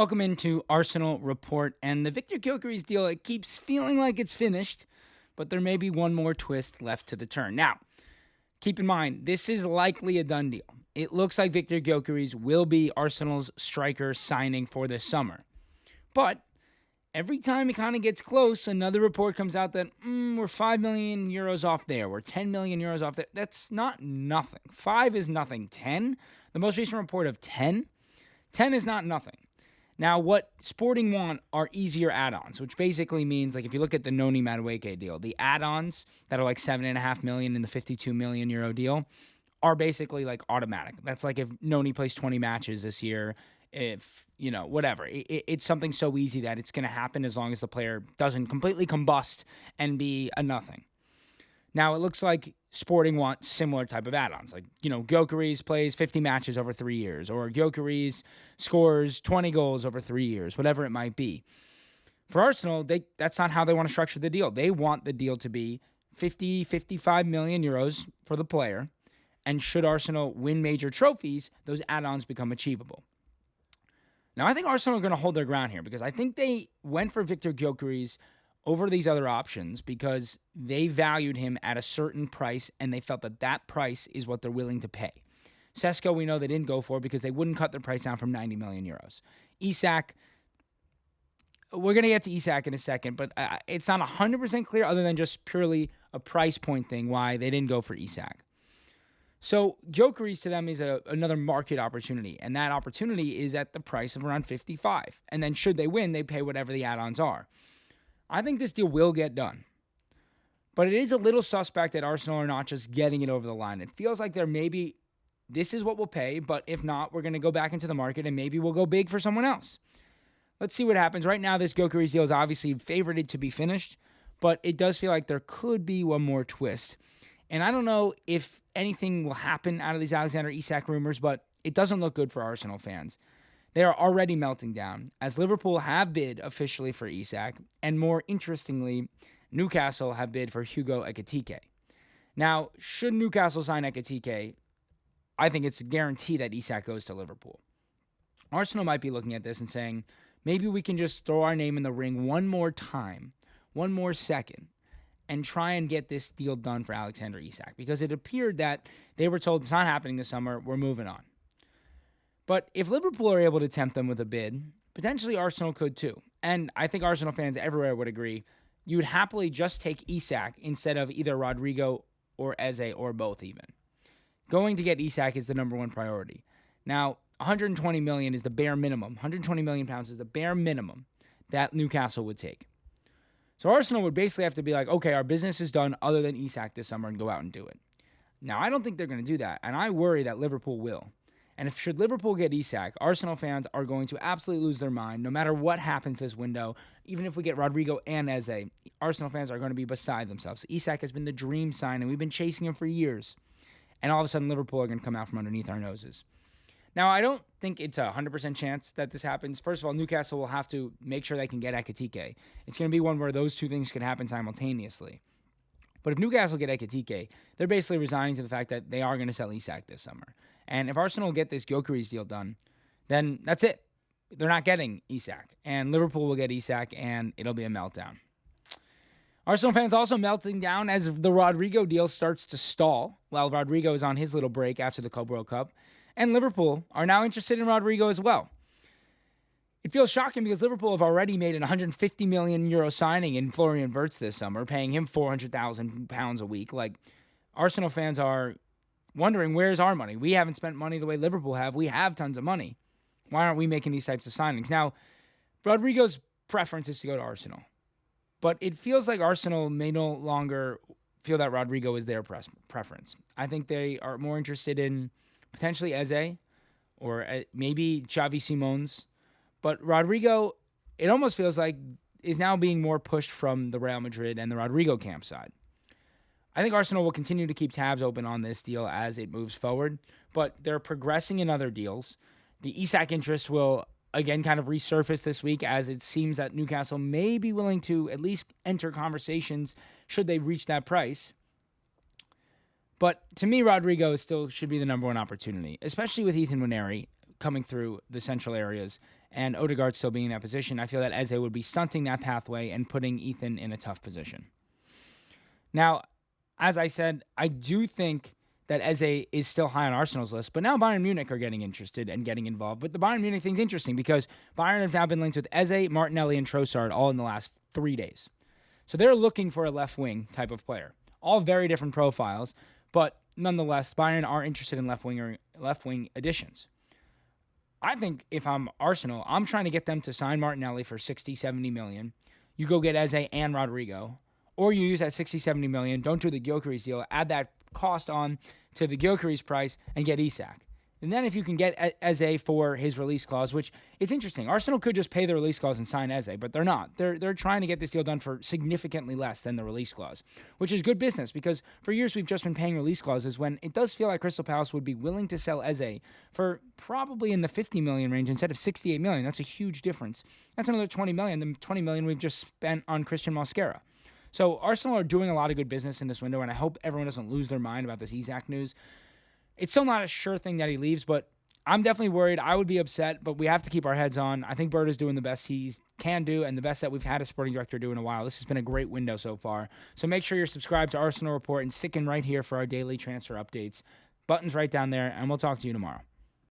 Welcome into Arsenal Report. And the Victor Gilchrist deal, it keeps feeling like it's finished, but there may be one more twist left to the turn. Now, keep in mind, this is likely a done deal. It looks like Victor Gilchrist will be Arsenal's striker signing for this summer. But every time it kind of gets close, another report comes out that we're 5 million euros off there. We're 10 million euros off there. That's not nothing. 5 is nothing. 10, the most recent report of 10 is not nothing. Now, what Sporting want are easier add-ons, which basically means, like, if you look at the Noni Madueke deal, the add-ons that are like 7.5 million in the 52 million euro deal are basically like automatic. That's like if Noni plays 20 matches this year, if, whatever. It's something so easy that it's going to happen as long as the player doesn't completely combust and be a nothing. Now, it looks like Sporting want similar type of add-ons. Like, Gyökeres plays 50 matches over 3 years, or Gyökeres scores 20 goals over 3 years, whatever it might be. For Arsenal, that's not how they want to structure the deal. They want the deal to be 55 million euros for the player, and should Arsenal win major trophies, those add-ons become achievable. Now, I think Arsenal are going to hold their ground here, because I think they went for Victor Gyökeres over these other options because they valued him at a certain price, and they felt that price is what they're willing to pay. Sesko, we know they didn't go for because they wouldn't cut their price down from 90 million euros. Isak, we're going to get to Isak in a second, but it's not 100% clear other than just purely a price point thing why they didn't go for Isak. So Gyökeres to them is another market opportunity, and that opportunity is at the price of around 55. And then should they win, they pay whatever the add-ons are. I think this deal will get done. But it is a little suspect that Arsenal are not just getting it over the line. It feels like this is what we'll pay, but if not, we're going to go back into the market and maybe we'll go big for someone else. Let's see what happens. Right now, this Gyökeres deal is obviously favorited to be finished, but it does feel like there could be one more twist. And I don't know if anything will happen out of these Alexander Isak rumors, but it doesn't look good for Arsenal fans. They are already melting down, as Liverpool have bid officially for Isak, and more interestingly, Newcastle have bid for Hugo Ekitike. Now, should Newcastle sign Ekitike, I think it's a guarantee that Isak goes to Liverpool. Arsenal might be looking at this and saying, maybe we can just throw our name in the ring one more time, one more second, and try and get this deal done for Alexander Isak, because it appeared that they were told it's not happening this summer, we're moving on. But if Liverpool are able to tempt them with a bid, potentially Arsenal could too. And I think Arsenal fans everywhere would agree, you would happily just take Isak instead of either Rodrigo or Eze or both even. Going to get Isak is the number one priority. Now, 120 million is the bare minimum. 120 million pounds is the bare minimum that Newcastle would take. So Arsenal would basically have to be like, okay, our business is done other than Isak this summer, and go out and do it. Now, I don't think they're going to do that, and I worry that Liverpool will. And should Liverpool get Isak, Arsenal fans are going to absolutely lose their mind no matter what happens this window. Even if we get Rodrigo and Eze, Arsenal fans are going to be beside themselves. Isak has been the dream sign, and we've been chasing him for years. And all of a sudden, Liverpool are going to come out from underneath our noses. Now, I don't think it's a 100% chance that this happens. First of all, Newcastle will have to make sure they can get Ekitike. It's going to be one where those two things can happen simultaneously. But if Newcastle get Ekitike, they're basically resigning to the fact that they are going to sell Isak this summer. And if Arsenal get this Gyökeres deal done, then that's it. They're not getting Isak. And Liverpool will get Isak, and it'll be a meltdown. Arsenal fans also melting down as the Rodrygo deal starts to stall, while Rodrigo is on his little break after the Club World Cup. And Liverpool are now interested in Rodrigo as well. It feels shocking because Liverpool have already made an 150 million euro signing in Florian Wirtz this summer, paying him £400,000 a week. Like, Arsenal fans are wondering, where's our money? We haven't spent money the way Liverpool have. We have tons of money. Why aren't we making these types of signings? Now, Rodrigo's preference is to go to Arsenal. But it feels like Arsenal may no longer feel that Rodrigo is their preference. I think they are more interested in potentially Eze or maybe Xavi Simons. But Rodrigo, it almost feels like, is now being more pushed from the Real Madrid and the Rodrigo camp side. I think Arsenal will continue to keep tabs open on this deal as it moves forward, but they're progressing in other deals. The Isak interest will, again, kind of resurface this week, as it seems that Newcastle may be willing to at least enter conversations should they reach that price. But to me, Rodrigo still should be the number one opportunity, especially with Ethan Nwaneri coming through the central areas, and Odegaard still being in that position, I feel that Eze would be stunting that pathway and putting Ethan in a tough position. Now, as I said, I do think that Eze is still high on Arsenal's list, but now Bayern Munich are getting interested and getting involved. But the Bayern Munich thing's interesting because Bayern have now been linked with Eze, Martinelli, and Trossard all in the last 3 days. So they're looking for a left wing type of player. All very different profiles, but nonetheless, Bayern are interested in left wing additions. I think if I'm Arsenal, I'm trying to get them to sign Martinelli for 60, 70 million. You go get Eze and Rodrigo. Or you use that 60, 70 million, don't do the Gilks deal, add that cost on to the Gilks price and get Isak. And then if you can get Eze for his release clause, which it's interesting. Arsenal could just pay the release clause and sign Eze, but they're not. They're trying to get this deal done for significantly less than the release clause, which is good business because for years we've just been paying release clauses when it does feel like Crystal Palace would be willing to sell Eze for probably in the 50 million range instead of 68 million. That's a huge difference. That's another 20 million. The 20 million we've just spent on Christian Mosquera. So Arsenal are doing a lot of good business in this window, and I hope everyone doesn't lose their mind about this Isak news. It's still not a sure thing that he leaves, but I'm definitely worried. I would be upset, but we have to keep our heads on. I think Berta's doing the best he can do and the best that we've had a sporting director do in a while. This has been a great window so far. So make sure you're subscribed to Arsenal Report and sticking right here for our daily transfer updates. Buttons right down there, and we'll talk to you tomorrow.